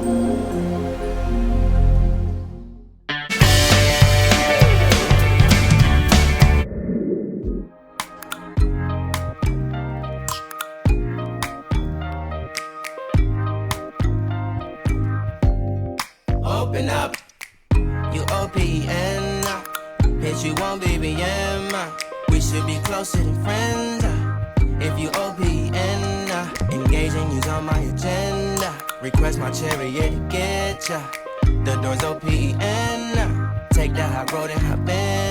Open up, you OPN. Hit you on BBM. We should be closer than friends. If you OPN, engaging you's on my agenda. Request my chariot to get ya. The door's OPN. Take the high road and hop in.